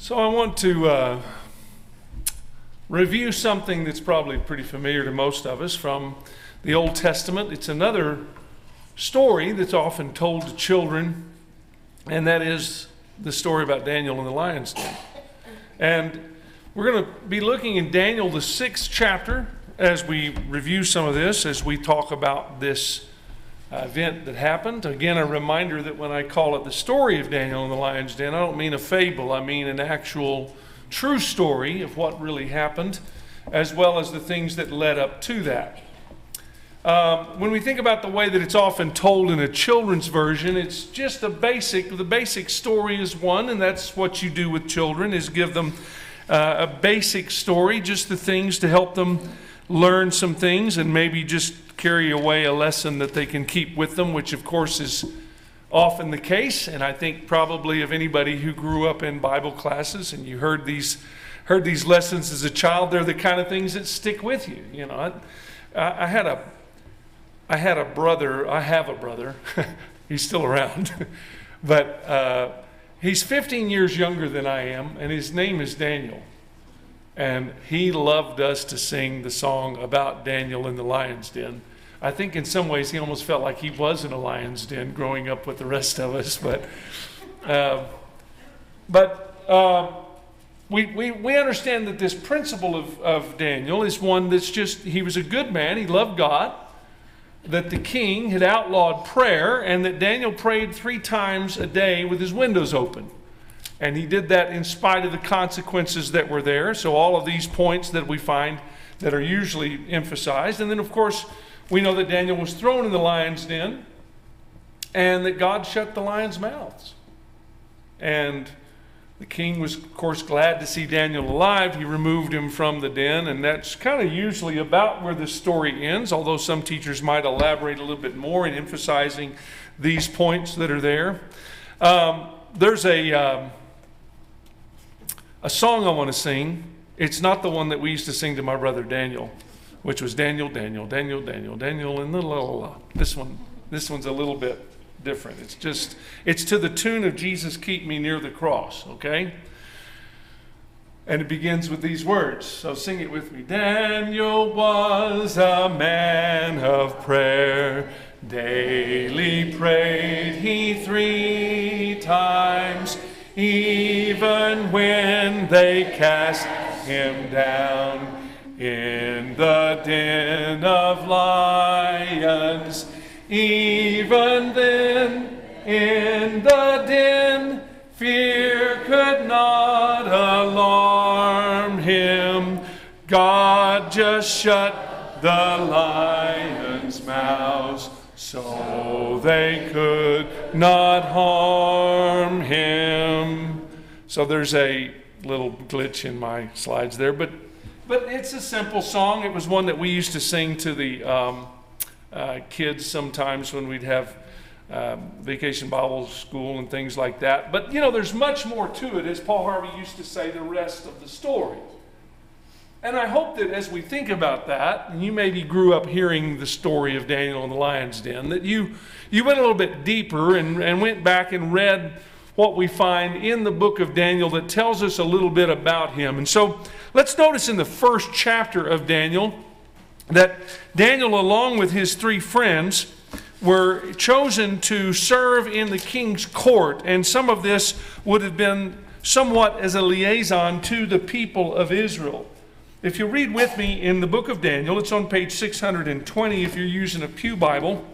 So I want to review something that's probably pretty familiar to most of us from the Old Testament. It's another story that's often told to children, and that is the story about Daniel in the lion's den. And we're going to be looking in Daniel, the 6th chapter, as we review some of this, as we talk about this event that happened. Again, a reminder that when I call it the story of Daniel in the lion's den, I don't mean a fable. I mean an actual true story of what really happened, as well as the things that led up to that. When we think about the way that it's often told in a children's version, it's just the basic story is one, and that's what you do with children, is give them a basic story, just the things to help them learn some things and maybe just carry away a lesson that they can keep with them, which of course is often the case. And I think probably of anybody who grew up in Bible classes and you heard these lessons as a child, they're the kind of things that stick with you. You know, I have a brother. He's still around, but he's 15 years younger than I am, and his name is Daniel. And he loved us to sing the song about Daniel in the lion's den. I think in some ways he almost felt like he was in a lion's den growing up with the rest of us. We understand that this principle of Daniel is one that's just, he was a good man, he loved God, that the king had outlawed prayer, and that Daniel prayed 3 times a day with his windows open. And he did that in spite of the consequences that were there. So all of these points that we find that are usually emphasized. And then, of course, we know that Daniel was thrown in the lion's den and that God shut the lions' mouths. And the king was, of course, glad to see Daniel alive. He removed him from the den, and that's kind of usually about where the story ends, although some teachers might elaborate a little bit more in emphasizing these points that are there. There's a song I want to sing. It's not the one that we used to sing to my brother Daniel, which was Daniel, Daniel, Daniel, Daniel, Daniel, and the la la la. This one's a little bit different. It's to the tune of Jesus Keep Me Near the Cross, okay? And it begins with these words, so sing it with me. Daniel was a man of prayer, daily prayed he 3 times, even when they cast him down in the den of lions. Even then, in the den, fear could not alarm him. God just shut the lions' mouths so they could not harm him. So there's a little glitch in my slides there, but it's a simple song. It was one that we used to sing to the kids sometimes when we'd have vacation Bible school and things like that. But you know, there's much more to it, as Paul Harvey used to say, the rest of the story. And I hope that as we think about that, and you maybe grew up hearing the story of Daniel in the lion's den, that you went a little bit deeper and went back and read what we find in the book of Daniel that tells us a little bit about him. And so let's notice in the 1st chapter of Daniel that Daniel, along with his 3 friends, were chosen to serve in the king's court. And some of this would have been somewhat as a liaison to the people of Israel. If you read with me in the book of Daniel, it's on page 620 if you're using a Pew Bible.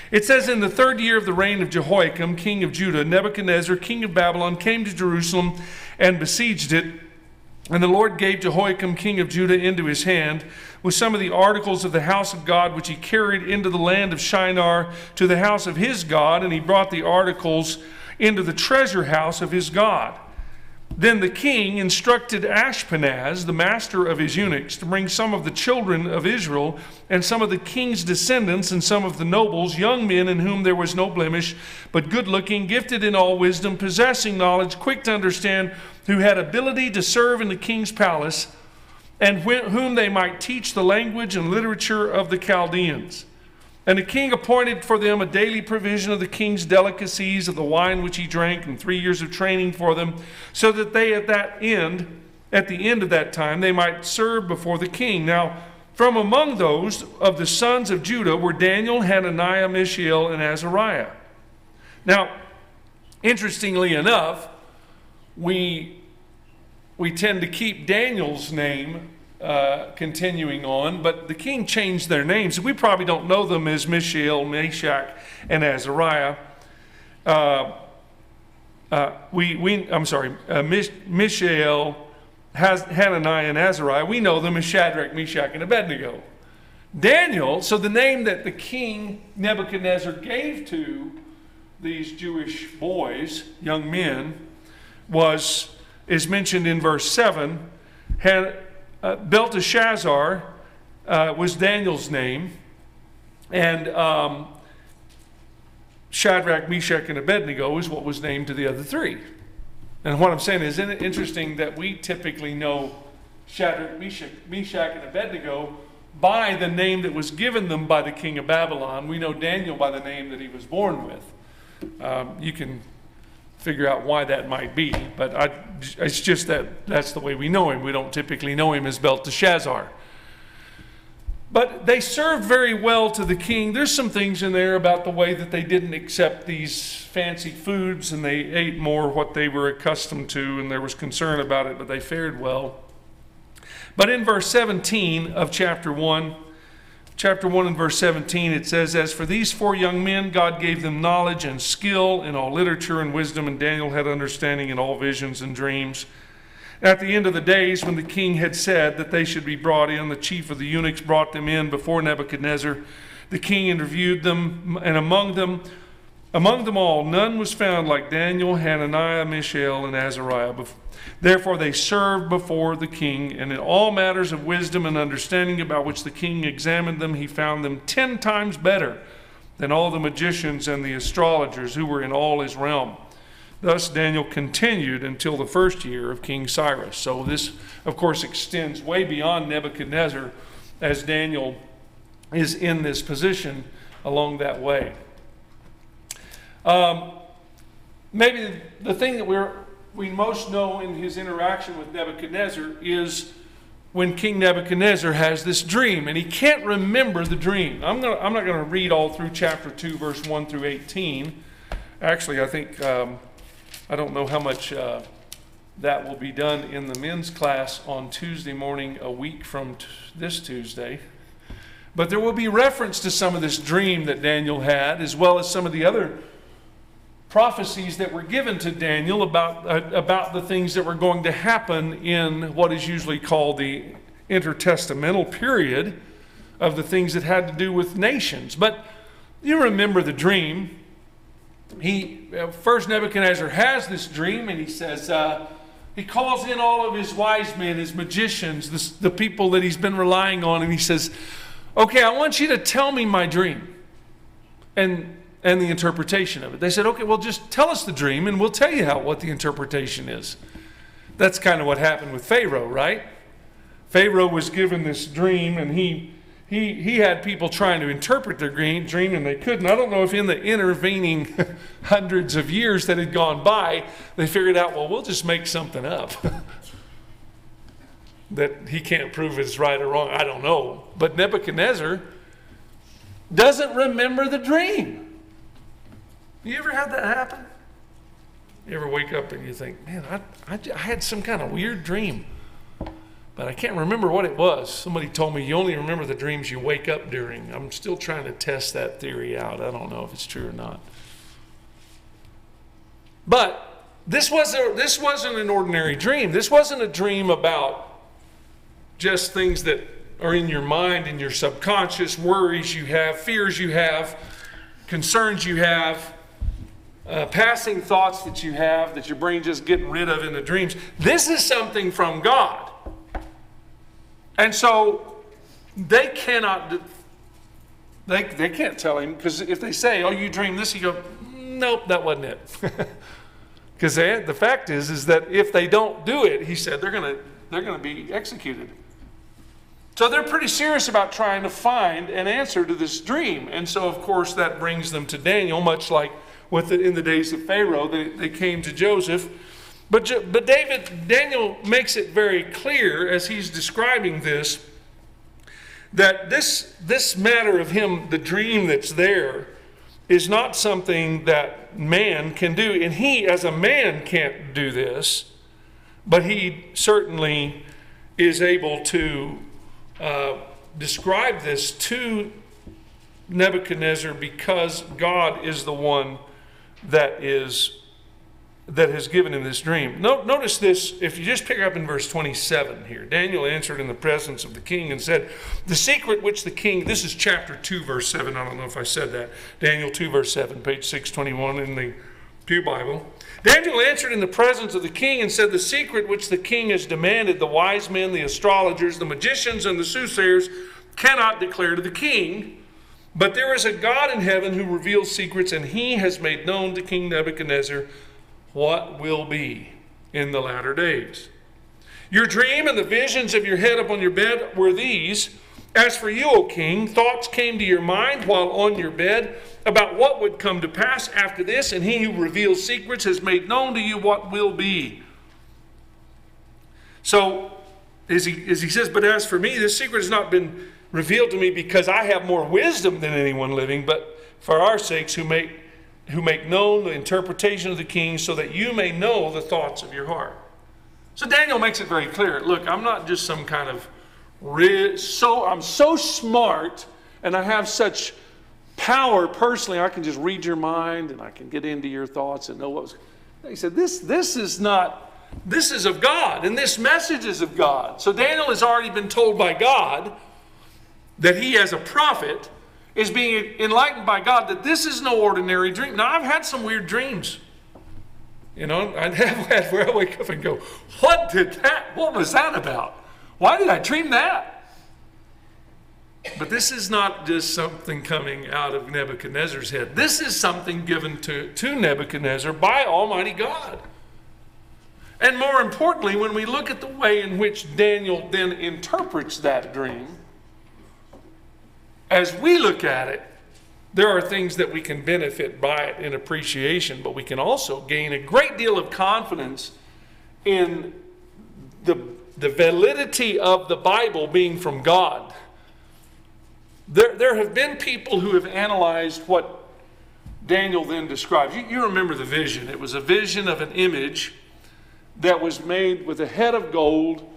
It says, in the 3rd year of the reign of Jehoiakim, king of Judah, Nebuchadnezzar, king of Babylon, came to Jerusalem and besieged it. And the Lord gave Jehoiakim, king of Judah, into his hand, with some of the articles of the house of God, which he carried into the land of Shinar to the house of his God, and he brought the articles into the treasure house of his God. Then the king instructed Ashpenaz, the master of his eunuchs, to bring some of the children of Israel and some of the king's descendants and some of the nobles, young men in whom there was no blemish, but good-looking, gifted in all wisdom, possessing knowledge, quick to understand, who had ability to serve in the king's palace, and whom they might teach the language and literature of the Chaldeans. And the king appointed for them a daily provision of the king's delicacies, of the wine which he drank, and 3 years of training for them, so that they at the end of that time, they might serve before the king. Now, from among those of the sons of Judah were Daniel, Hananiah, Mishael, and Azariah. Now, interestingly enough, we tend to keep Daniel's name continuing on, but the king changed their names. We probably don't know them as Mishael, Meshach, and Azariah. Mishael, Hananiah, and Azariah. We know them as Shadrach, Meshach, and Abednego. Daniel, so the name that the king Nebuchadnezzar gave to these Jewish boys, young men, is mentioned in verse 7. Belteshazzar was Daniel's name, and Shadrach, Meshach, and Abednego is what was named to the other three. And what I'm saying is, isn't it interesting that we typically know Shadrach, Meshach, and Abednego by the name that was given them by the king of Babylon? We know Daniel by the name that he was born with. You can figure out why that might be, but it's just that's the way we know him. We don't typically know him as Belteshazzar. But they served very well to the king. There's some things in there about the way that they didn't accept these fancy foods, and they ate more what they were accustomed to, and there was concern about it, but they fared well. But in verse 17 of chapter 1 and verse 17, it says, "As for these 4 young men, God gave them knowledge and skill in all literature and wisdom, and Daniel had understanding in all visions and dreams. At the end of the days, when the king had said that they should be brought in, the chief of the eunuchs brought them in before Nebuchadnezzar. The king interviewed them, and among them all, none was found like Daniel, Hananiah, Mishael, and Azariah. Therefore they served before the king, and in all matters of wisdom and understanding about which the king examined them, he found them 10 times better than all the magicians and the astrologers who were in all his realm. Thus Daniel continued until the first year of King Cyrus." So this, of course, extends way beyond Nebuchadnezzar, as Daniel is in this position along that way. Maybe the thing that we most know in his interaction with Nebuchadnezzar is when King Nebuchadnezzar has this dream, and he can't remember the dream. I'm not going to read all through chapter 2, verse 1 through 18. Actually, I think, I don't know how much that will be done in the men's class on Tuesday morning, a week from this Tuesday. But there will be reference to some of this dream that Daniel had, as well as some of the other prophecies that were given to Daniel about the things that were going to happen in what is usually called the intertestamental period of the things that had to do with nations. But you remember the dream. First Nebuchadnezzar has this dream, and he says, he calls in all of his wise men, his magicians, the people that he's been relying on, and he says, "Okay, I want you to tell me my dream and the interpretation of it." They said, "Okay, well, just tell us the dream, and we'll tell you what the interpretation is." That's kind of what happened with Pharaoh, right? Pharaoh was given this dream, and he had people trying to interpret their dream, and they couldn't. I don't know if in the intervening hundreds of years that had gone by, they figured out, well, we'll just make something up that he can't prove it's right or wrong. I don't know. But Nebuchadnezzar doesn't remember the dream. You ever had that happen? You ever wake up and you think, man, I had some kind of weird dream, but I can't remember what it was. Somebody told me you only remember the dreams you wake up during. I'm still trying to test that theory out. I don't know if it's true or not. But this wasn't an ordinary dream. This wasn't a dream about just things that are in your mind, in your subconscious, worries you have, fears you have, concerns you have, passing thoughts that you have that your brain just getting rid of in the dreams. This is something from God. And so they can't tell him, because if they say, "Oh, you dreamed this," he go, "Nope, that wasn't it." Because the fact is that if they don't do it, he said, they're going to be executed. So they're pretty serious about trying to find an answer to this dream. And so, of course, that brings them to Daniel, much like in the days of Pharaoh, they came to Joseph. But Daniel makes it very clear as he's describing this, that this matter of him, the dream that's there, is not something that man can do. And he, as a man, can't do this, but he certainly is able to describe this to Nebuchadnezzar, because God is the one that has given him this dream. Notice this, if you just pick up in verse 27 here. Daniel answered in the presence of the king and said, the secret which the king, this is chapter 2, verse 7. I don't know if I said that. Daniel 2, verse 7, page 621 in the Pew Bible. Daniel answered in the presence of the king and said, the secret which the king has demanded, the wise men, the astrologers, the magicians, and the soothsayers cannot declare to the king. But there is a God in heaven who reveals secrets, and he has made known to King Nebuchadnezzar what will be in the latter days. Your dream and the visions of your head upon your bed were these. As for you, O king, thoughts came to your mind while on your bed about what would come to pass after this, and he who reveals secrets has made known to you what will be. So, as he says, but as for me, this secret has not been revealed to me because I have more wisdom than anyone living, but for our sakes who make known the interpretation of the king, so that you may know the thoughts of your heart. So Daniel makes it very clear. Look, I'm not just some kind of I'm so smart, and I have such power personally. I can just read your mind, and I can get into your thoughts and know what was. He said, this is of God, and this message is of God. So Daniel has already been told by God that he, as a prophet, is being enlightened by God that this is no ordinary dream. Now, I've had some weird dreams. I have had where I wake up and go, what was that about? Why did I dream that? But this is not just something coming out of Nebuchadnezzar's head. This is something given to Nebuchadnezzar by Almighty God. And more importantly, when we look at the way in which Daniel then interprets that dream, as we look at it, there are things that we can benefit by it in appreciation, but we can also gain a great deal of confidence in the validity of the Bible being from God. There have been people who have analyzed what Daniel then describes. You remember the vision. It was a vision of an image that was made with a head of gold,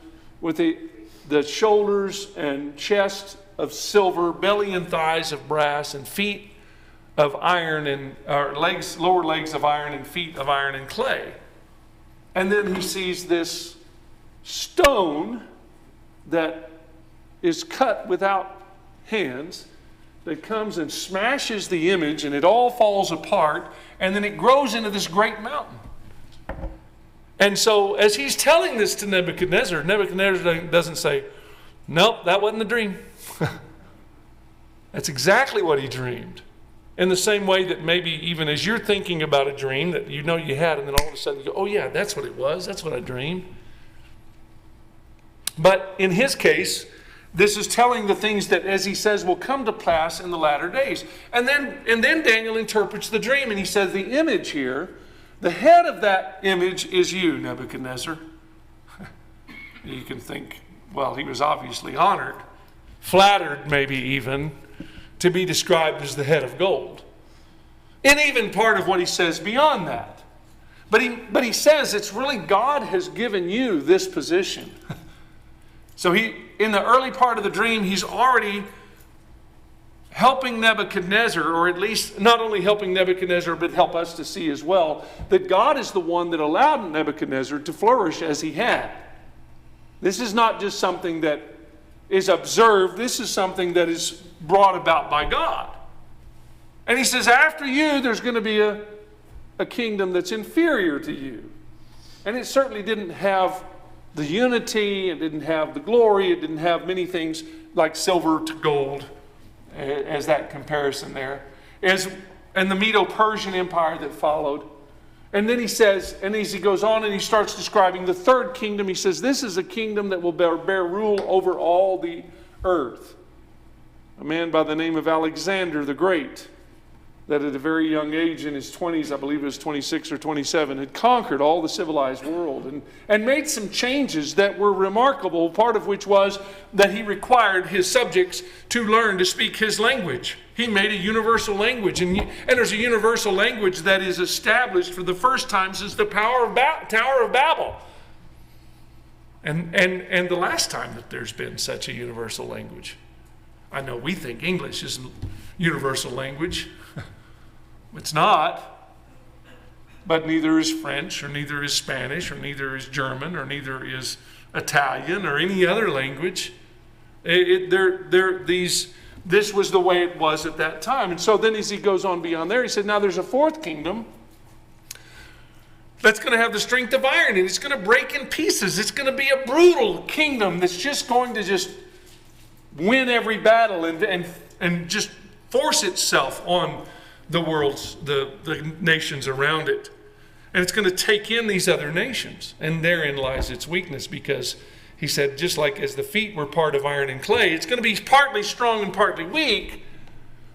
with the shoulders and chest of silver, belly and thighs of brass, and feet of iron, and lower legs of iron, and feet of iron and clay. And then he sees this stone that is cut without hands that comes and smashes the image, and it all falls apart, and then it grows into this great mountain. And so as he's telling this to Nebuchadnezzar, Nebuchadnezzar doesn't say, nope, that wasn't the dream. That's exactly what he dreamed. In the same way that maybe even as you're thinking about a dream that you know you had, and then all of a sudden you go, oh yeah, that's what it was. That's what I dreamed. But in his case, this is telling the things that, as he says, will come to pass in the latter days. And then Daniel interprets the dream, and he says the image here, the head of that image is you, Nebuchadnezzar. You can think, well, he was obviously honored, flattered maybe even, to be described as the head of gold. And even part of what he says beyond that. But he says it's really God has given you this position. So in the early part of the dream, he's already helping Nebuchadnezzar, or at least not only helping Nebuchadnezzar, but help us to see as well, that God is the one that allowed Nebuchadnezzar to flourish as he had. This is not just something that is observed. This is something that is brought about by God. And he says, after you, there's going to be a kingdom that's inferior to you. And it certainly didn't have the unity, it didn't have the glory, it didn't have many things like silver to gold, as that comparison there. And the Medo-Persian Empire that followed. And then he says, and as he goes on and he starts describing the third kingdom, he says, this is a kingdom that will bear rule over all the earth. A man by the name of Alexander the Great, that at a very young age, in his 20s, I believe it was 26 or 27, had conquered all the civilized world and made some changes that were remarkable, part of which was that he required his subjects to learn to speak his language. He made a universal language, and there's a universal language that is established for the first time since the Tower of Babel. And the last time that there's been such a universal language. I know we think English is universal language. It's not. But neither is French, or neither is Spanish, or neither is German, or neither is Italian, or any other language. This was the way it was at that time. And so then as he goes on beyond there, he said, now there's a fourth kingdom that's going to have the strength of iron, and it's going to break in pieces. It's going to be a brutal kingdom that's just going to just win every battle and just force itself on the world's, the nations around it. And it's going to take in these other nations. And therein lies its weakness, because he said, just like as the feet were part of iron and clay, it's going to be partly strong and partly weak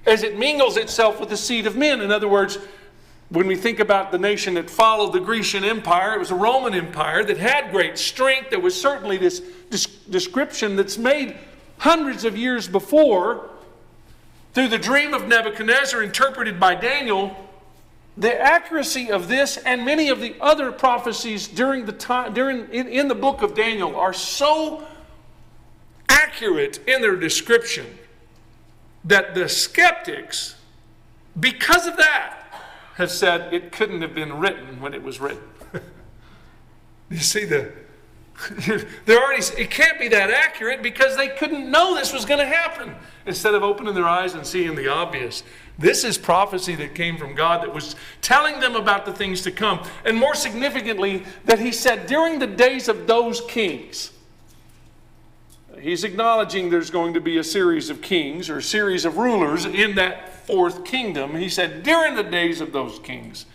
as it mingles itself with the seed of men. In other words, when we think about the nation that followed the Grecian Empire, it was a Roman Empire that had great strength. There was certainly this description that's made hundreds of years before through the dream of Nebuchadnezzar interpreted by Daniel. The accuracy of this and many of the other prophecies in the book of Daniel are so accurate in their description that the skeptics, because of that, have said it couldn't have been written when it was written. You see, it can't be that accurate because they couldn't know this was going to happen. Instead of opening their eyes and seeing the obvious, this is prophecy that came from God that was telling them about the things to come. And more significantly, that he said during the days of those kings. He's acknowledging there's going to be a series of kings or a series of rulers in that fourth kingdom. He said during the days of those kings,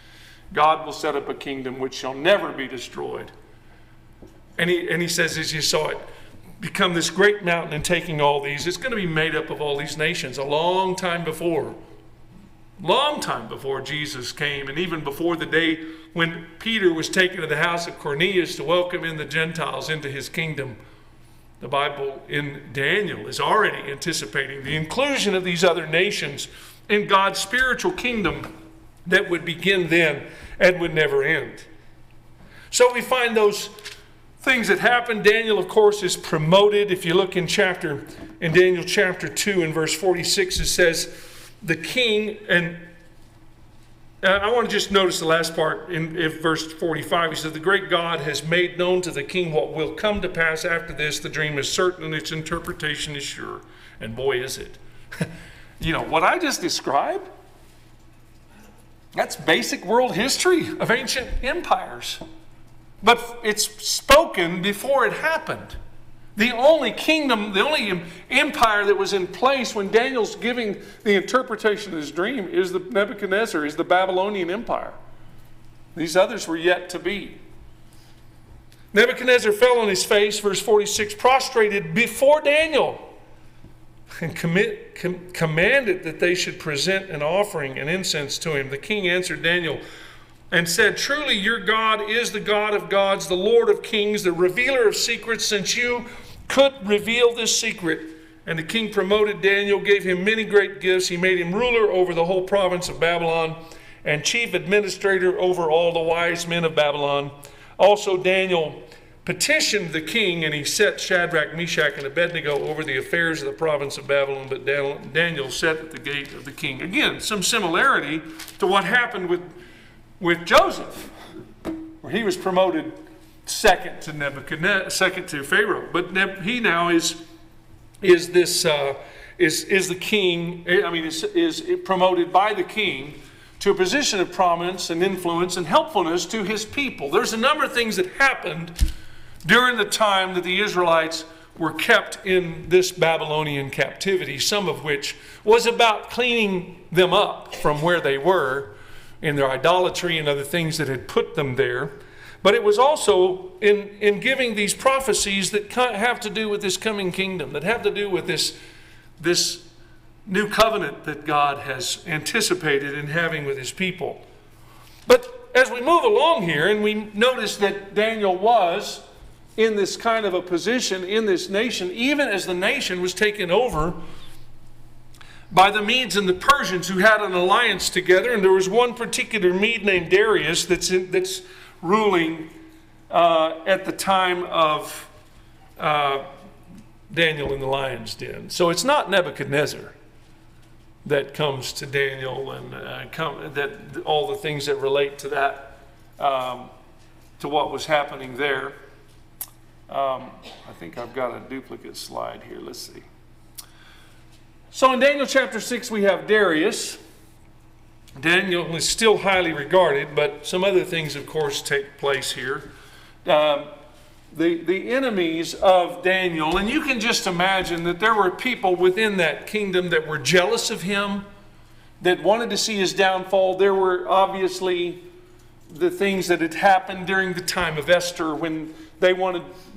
God will set up a kingdom which shall never be destroyed. And he says, as you saw it, become this great mountain and taking all these. It's going to be made up of all these nations a long time before Jesus came, and even before the day when Peter was taken to the house of Cornelius to welcome in the Gentiles into his kingdom. The Bible in Daniel is already anticipating the inclusion of these other nations in God's spiritual kingdom that would begin then and would never end. So we find those things that happen. Daniel, of course, is promoted. If you look in Daniel chapter 2 and verse 46, it says, the king, and I want to just notice the last part in verse 45. He said, the great God has made known to the king what will come to pass after this. The dream is certain and its interpretation is sure. And boy, is it. You know, what I just described, that's basic world history of ancient empires. But it's spoken before it happened. The only kingdom, the only empire that was in place when Daniel's giving the interpretation of his dream is the Nebuchadnezzar, is the Babylonian Empire. These others were yet to be. Nebuchadnezzar fell on his face, verse 46, prostrated before Daniel, and commanded that they should present an offering and incense to him. The king answered Daniel and said, truly your God is the God of gods, the Lord of kings, the revealer of secrets, since you could reveal this secret. And the king promoted Daniel, gave him many great gifts. He made him ruler over the whole province of Babylon and chief administrator over all the wise men of Babylon. Also Daniel petitioned the king, and he set Shadrach, Meshach, and Abednego over the affairs of the province of Babylon, but Daniel sat at the gate of the king. Again, some similarity to what happened with Joseph, where he was promoted second to Nebuchadnezzar, second to Pharaoh. But he now is the king. I mean, is promoted by the king to a position of prominence and influence and helpfulness to his people. There's a number of things that happened during the time that the Israelites were kept in this Babylonian captivity, some of which was about cleaning them up from where they were in their idolatry and other things that had put them there. But it was also in giving these prophecies that have to do with this coming kingdom, that have to do with this new covenant that God has anticipated in having with his people. But as we move along here, and we notice that Daniel was in this kind of a position in this nation, even as the nation was taken over by the Medes and the Persians, who had an alliance together. And there was one particular Mede named Darius that's ruling at the time of Daniel in the lion's den. So it's not Nebuchadnezzar that comes to Daniel, and that all the things that relate to that, to what was happening there. I think I've got a duplicate slide here. Let's see. So in Daniel chapter 6, we have Darius. Daniel is still highly regarded, but some other things, of course, take place here. The enemies of Daniel, and you can just imagine that there were people within that kingdom that were jealous of him, that wanted to see his downfall. There were obviously the things that had happened during the time of Esther, when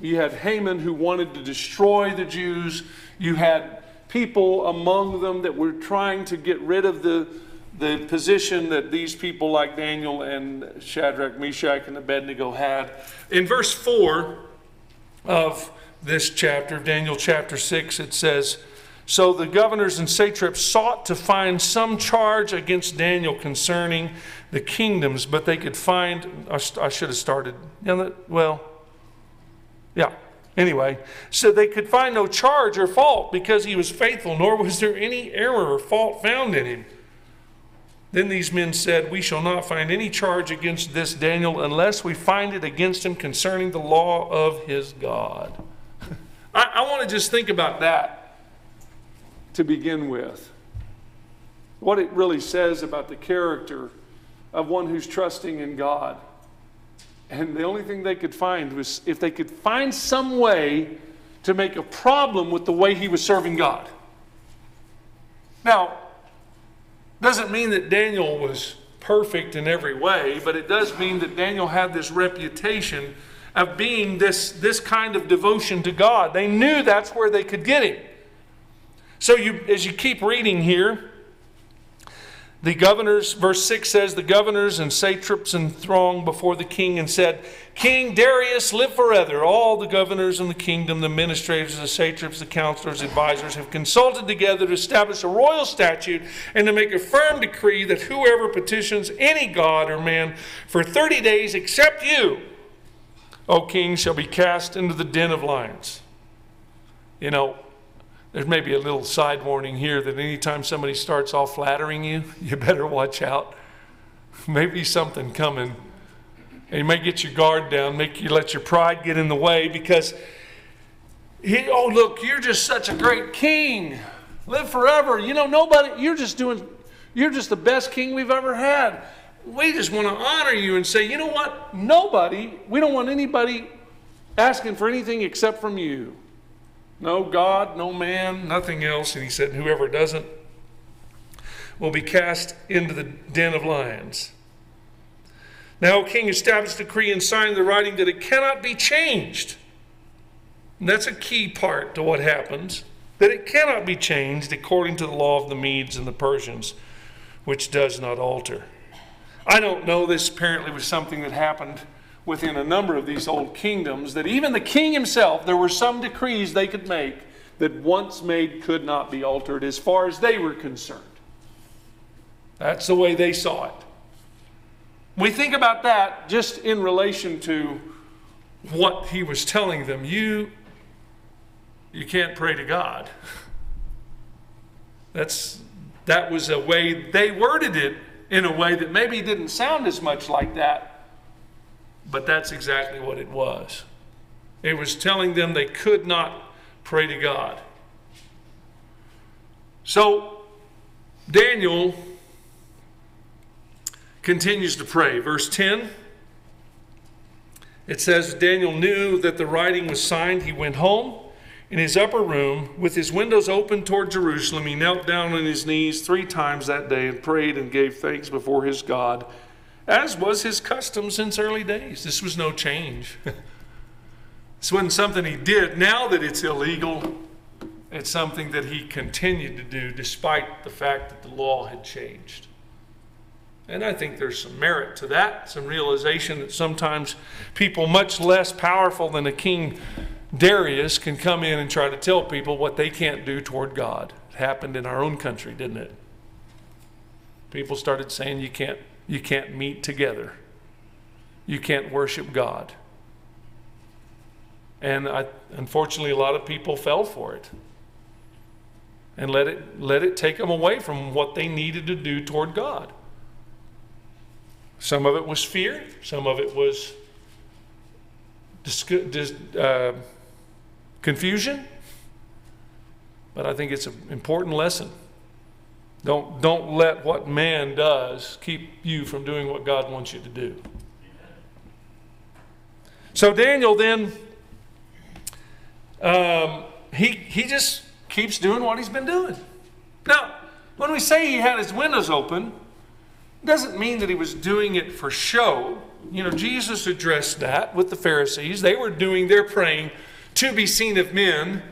you had Haman who wanted to destroy the Jews. You had people among them that were trying to get rid of the position that these people like Daniel and Shadrach, Meshach, and Abednego had. In verse 4 of this chapter, Daniel chapter 6, it says, "So the governors and satraps sought to find some charge against Daniel concerning the kingdoms, but they could find," I should have started, anyway, "so they could find no charge or fault, because he was faithful, nor was there any error or fault found in him. Then these men said, 'We shall not find any charge against this Daniel unless we find it against him concerning the law of his God.'" I want to just think about that to begin with. What it really says about the character of one who's trusting in God. And the only thing they could find was if they could find some way to make a problem with the way he was serving God. Now, doesn't mean that Daniel was perfect in every way, but it does mean that Daniel had this reputation of being this kind of devotion to God. They knew that's where they could get him. So as you keep reading here, the governors, verse 6 says, "The governors and satraps and thronged before the king and said, 'King Darius, live forever.' All the governors in the kingdom, the administrators, the satraps, the counselors, advisors, have consulted together to establish a royal statute and to make a firm decree that whoever petitions any god or man for 30 days except you, O king, shall be cast into the den of lions." You know, there's maybe a little side warning here that anytime somebody starts off flattering you, you better watch out. Maybe something coming. And you may get your guard down, make you let your pride get in the way, because oh look, you're just such a great king. Live forever. You know, you're just the best king we've ever had. We just want to honor you and say, you know what? We don't want anybody asking for anything except from you. No God, no man, nothing else. And he said, whoever doesn't will be cast into the den of lions. Now, king established a decree and signed the writing that it cannot be changed. And that's a key part to what happens, that it cannot be changed according to the law of the Medes and the Persians, which does not alter. I don't know, this apparently was something that happened within a number of these old kingdoms, that even the king himself, there were some decrees they could make that once made could not be altered as far as they were concerned. That's the way they saw it. We think about that just in relation to what he was telling them. You can't pray to God. That was a way they worded it, in a way that maybe didn't sound as much like that, but that's exactly what it was. It was telling them they could not pray to God. So Daniel continues to pray. Verse 10, it says, Daniel knew that the writing was signed. He went home in his upper room with his windows open toward Jerusalem. He knelt down on his knees 3 times that day and prayed and gave thanks before his God as was his custom since early days. This was no change. This wasn't something he did. Now that it's illegal, it's something that he continued to do despite the fact that the law had changed. And I think there's some merit to that, some realization that sometimes people much less powerful than a King Darius can come in and try to tell people what they can't do toward God. It happened in our own country, didn't it? People started saying you can't meet together. You can't worship God. And unfortunately, a lot of people fell for it and let it take them away from what they needed to do toward God. Some of it was fear. Some of it was confusion. But I think it's an important lesson. Don't let what man does keep you from doing what God wants you to do. So Daniel then, he just keeps doing what he's been doing. Now, when we say he had his windows open, it doesn't mean that he was doing it for show. You know, Jesus addressed that with the Pharisees. They were doing their praying to be seen of men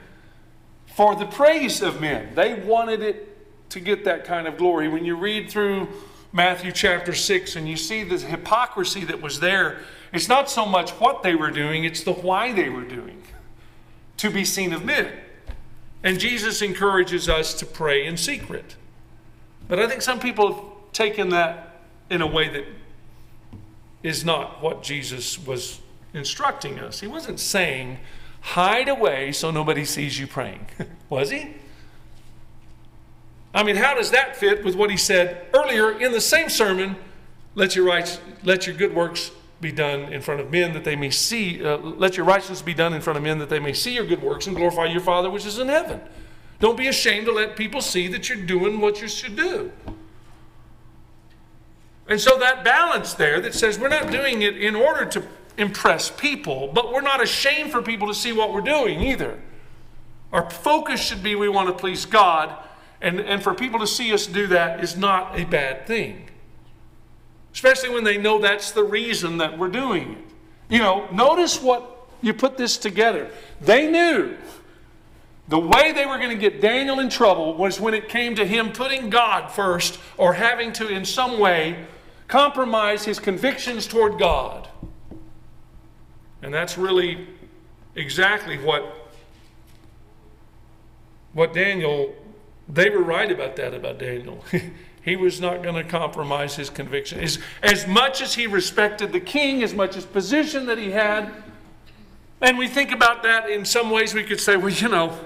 for the praise of men. They wanted it to get that kind of glory. When you read through Matthew chapter 6 and you see the hypocrisy that was there, it's not so much what they were doing, it's the why they were doing. To be seen of men. And Jesus encourages us to pray in secret. But I think some people have taken that in a way that is not what Jesus was instructing us. He wasn't saying, hide away so nobody sees you praying. Was he? I mean, how does that fit with what he said earlier in the same sermon? Let your good works be done in front of men that they may see. Let your righteousness be done in front of men that they may see your good works and glorify your Father which is in heaven. Don't be ashamed to let people see that you're doing what you should do. And so that balance there that says we're not doing it in order to impress people, but we're not ashamed for people to see what we're doing either. Our focus should be we want to please God, and for people to see us do that is not a bad thing. Especially when they know that's the reason that we're doing it. You know, notice what you put this together. They knew the way they were going to get Daniel in trouble was when it came to him putting God first or having to in some way compromise his convictions toward God. And that's really exactly what Daniel, they were right about that about Daniel. He was not going to compromise his conviction. As much as he respected the king, as much as position that he had, and we think about that in some ways we could say, well, you know,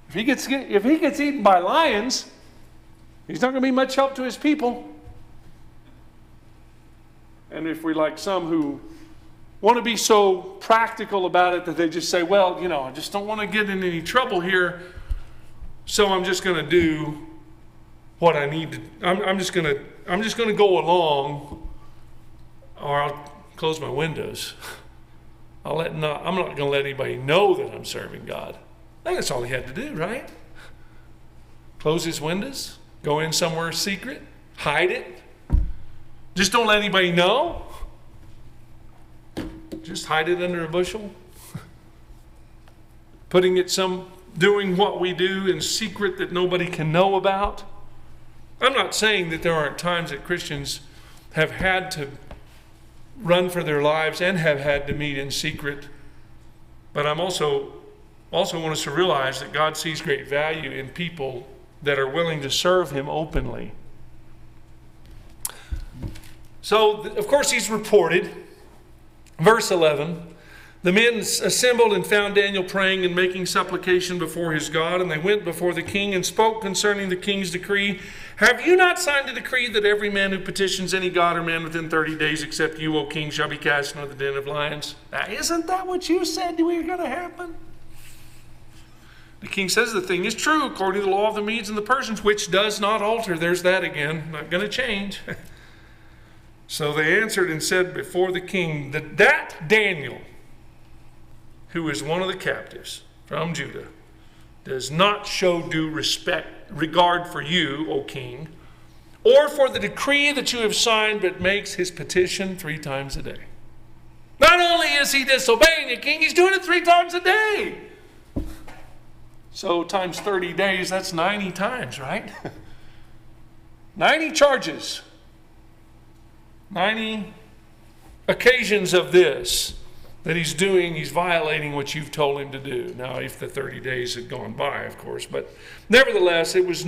if he gets eaten by lions, he's not going to be much help to his people. And if we're like some who want to be so practical about it that they just say, well, you know, I just don't want to get in any trouble here, so I'm just going to do what I need to. I'm just going to go along, or I'll close my windows. I'm not going to let anybody know that I'm serving God. I think that's all he had to do, right? Close his windows, go in somewhere secret, hide it. Just don't let anybody know. Just hide it under a bushel. Doing what we do in secret that nobody can know about. I'm not saying that there aren't times that Christians have had to run for their lives and have had to meet in secret. But I'm also want us to realize that God sees great value in people that are willing to serve him openly. So, of course, he's reported. Verse 11, the men assembled and found Daniel praying and making supplication before his God, and they went before the king and spoke concerning the king's decree. Have you not signed a decree that every man who petitions any god or man within 30 days except you, O king, shall be cast into the den of lions? Now, isn't that what you said was going to happen? The king says the thing is true according to the law of the Medes and the Persians, which does not alter. There's that again, not going to change. So they answered and said before the king that Daniel, who is one of the captives from Judah, does not show due regard for you, O king, or for the decree that you have signed, but makes his petition 3 times a day. Not only is he disobeying the king, he's doing it 3 times a day. So times 30 days, that's 90 times, right? 90 charges. 90 occasions of this that he's doing, he's violating what you've told him to do. Now, if the 30 days had gone by, of course, but nevertheless, it was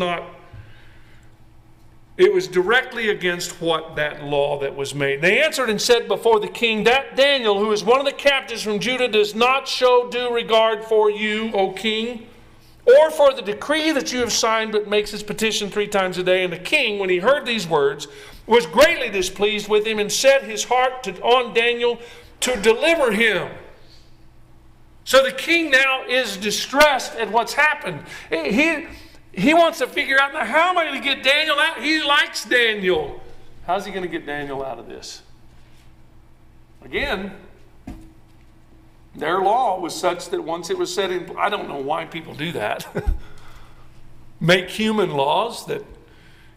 directly against what that law that was made. They answered and said before the king, that Daniel, who is one of the captives from Judah, does not show due regard for you, O king, or for the decree that you have signed, but makes his petition 3 times a day. And the king, when he heard these words, was greatly displeased with him and set his heart on Daniel to deliver him. So the king now is distressed at what's happened. He wants to figure out, now, how am I going to get Daniel out? He likes Daniel. How's he going to get Daniel out of this? Again, their law was such that once it was set in, I don't know why people do that. Make human laws that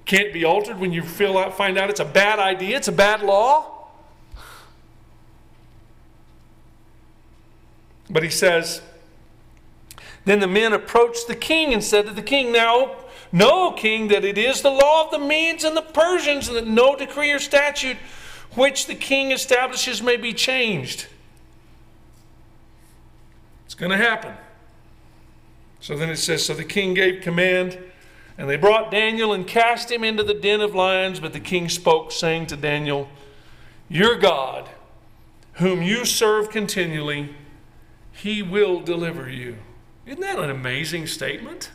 can't be altered when you find out it's a bad idea, it's a bad law. But he says, then the men approached the king and said to the king, now, know, king, that it is the law of the Medes and the Persians, and that no decree or statute which the king establishes may be changed. It's going to happen. So then it says, so the king gave command, and they brought Daniel and cast him into the den of lions. But the king spoke, saying to Daniel, your God, whom you serve continually, he will deliver you. Isn't that an amazing statement?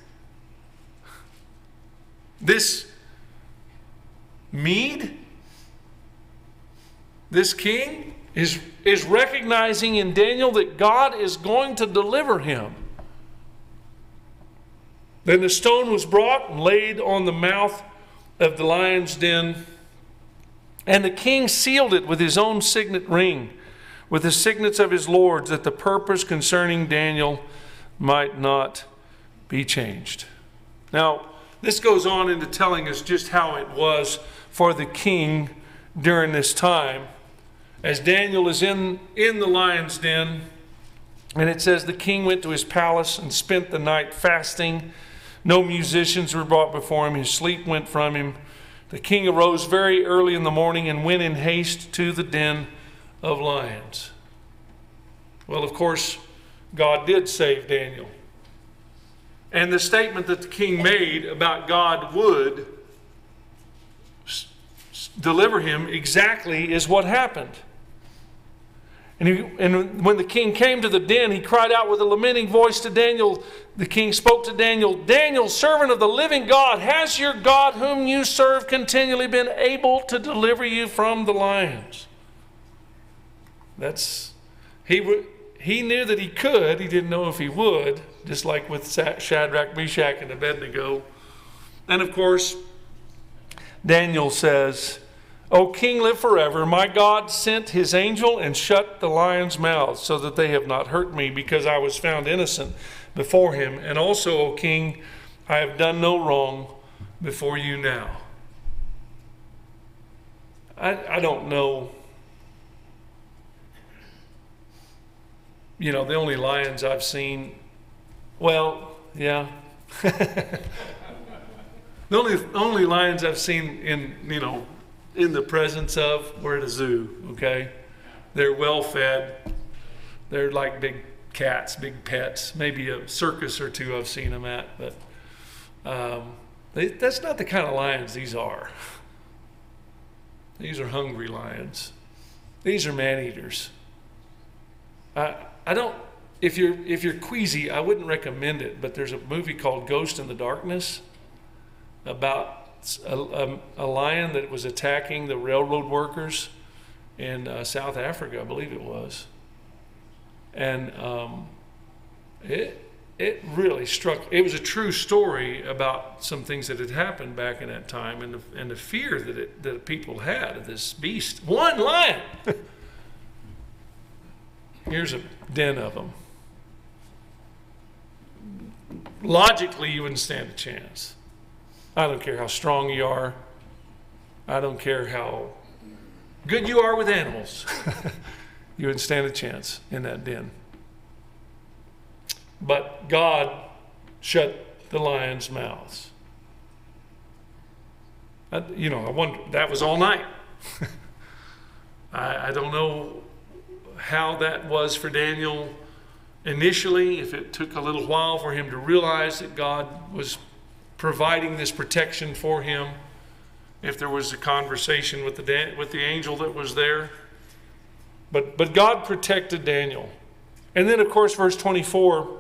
This Mede, this king, is recognizing in Daniel that God is going to deliver him. Then the stone was brought and laid on the mouth of the lion's den, and the king sealed it with his own signet ring, with the signets of his lords, that the purpose concerning Daniel might not be changed. Now, this goes on into telling us just how it was for the king during this time. As Daniel is in the lion's den, and it says the king went to his palace and spent the night fasting. No musicians were brought before him. His sleep went from him. The king arose very early in the morning and went in haste to the den of lions. Well, of course, God did save Daniel. And the statement that the king made about God would deliver him exactly is what happened. And when the king came to the den, he cried out with a lamenting voice to Daniel. The king spoke to Daniel, Daniel, servant of the living God, has your God whom you serve continually been able to deliver you from the lions? He knew that he could. He didn't know if he would, just like with Shadrach, Meshach, and Abednego. And of course, Daniel says, O king, live forever. My God sent his angel and shut the lions' mouths so that they have not hurt me, because I was found innocent before him. And also, O king, I have done no wrong before you now. I don't know. You know, the only lions I've seen, well, yeah. The only lions I've seen in the presence of were at a zoo, okay? They're well fed. They're like big cats, big pets. Maybe a circus or two I've seen them at, but that's not the kind of lions these are. These are hungry lions. These are man-eaters. I don't, if you're queasy, I wouldn't recommend it, but there's a movie called Ghost in the Darkness about a lion that was attacking the railroad workers in South Africa, I believe it was. And it really struck. It was a true story about some things that had happened back in that time, and the fear that people had of this beast. One lion. Here's a den of them. Logically, you wouldn't stand a chance. I don't care how strong you are. I don't care how good you are with animals. You wouldn't stand a chance in that den. But God shut the lions' mouths. I wonder, that was all night. I don't know how that was for Daniel initially, if it took a little while for him to realize that God was providing this protection for him, if there was a conversation with the angel that was there. But God protected Daniel. And then, of course, verse 24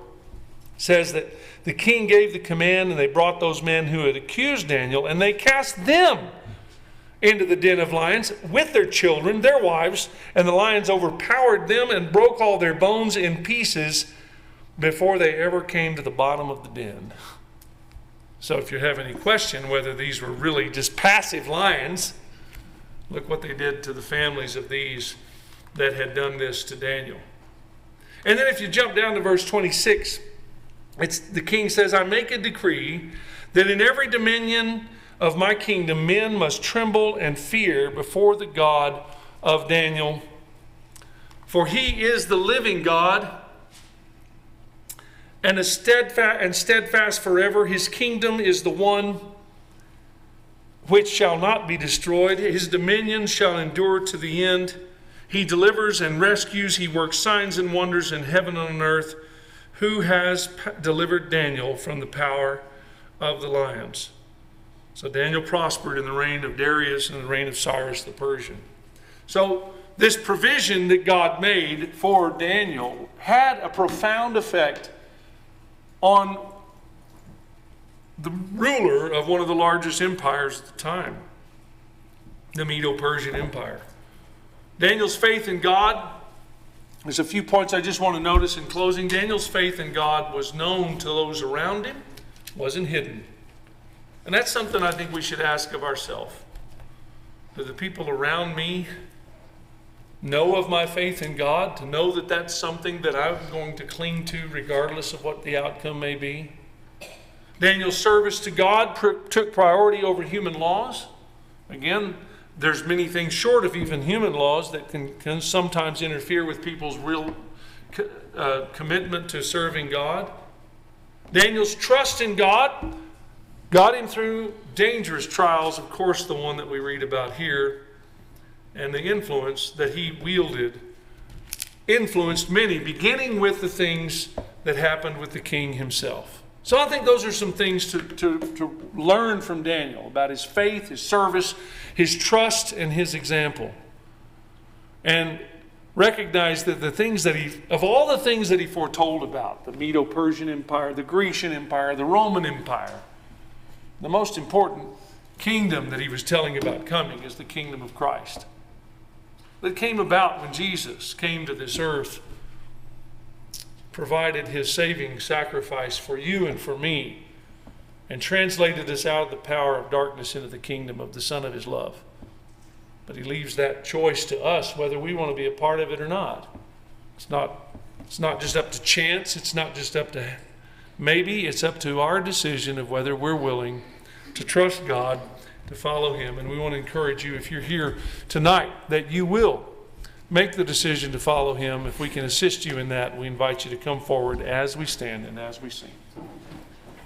says that the king gave the command, and they brought those men who had accused Daniel, and they cast them into the den of lions with their children, their wives, and the lions overpowered them and broke all their bones in pieces before they ever came to the bottom of the den. So if you have any question whether these were really just passive lions, look what they did to the families of these that had done this to Daniel. And then if you jump down to verse 26, the king says, I make a decree that in every dominion of my kingdom men must tremble and fear before the God of Daniel. For he is the living God and steadfast forever. His kingdom is the one which shall not be destroyed. His dominion shall endure to the end. He delivers and rescues. He works signs and wonders in heaven and on earth. Who has delivered Daniel from the power of the lions? So Daniel prospered in the reign of Darius and the reign of Cyrus the Persian. So this provision that God made for Daniel had a profound effect on the ruler of one of the largest empires at the time, the Medo-Persian Empire. Daniel's faith in God, there's a few points I just want to notice in closing. Daniel's faith in God was known to those around him, wasn't hidden. And that's something I think we should ask of ourselves. Do the people around me know of my faith in God, to know that that's something that I'm going to cling to regardless of what the outcome may be? Daniel's service to God took priority over human laws. Again, there's many things short of even human laws that can sometimes interfere with people's real commitment to serving God. Daniel's trust in God got him through dangerous trials, of course, the one that we read about here, and the influence that he wielded influenced many, beginning with the things that happened with the king himself. So I think those are some things to learn from Daniel about his faith, his service, his trust, and his example. And recognize that of all the things that he foretold about, the Medo-Persian Empire, the Grecian Empire, the Roman Empire, the most important kingdom that he was telling about coming is the kingdom of Christ. That came about when Jesus came to this earth, provided his saving sacrifice for you and for me, and translated us out of the power of darkness into the kingdom of the Son of his love. But he leaves that choice to us whether we want to be a part of it or not. It's not just up to chance. It's not just up to maybe. It's up to our decision of whether we're willing to trust God, to follow him. And we want to encourage you, if you're here tonight, that you will make the decision to follow him. If we can assist you in that, we invite you to come forward as we stand and as we sing.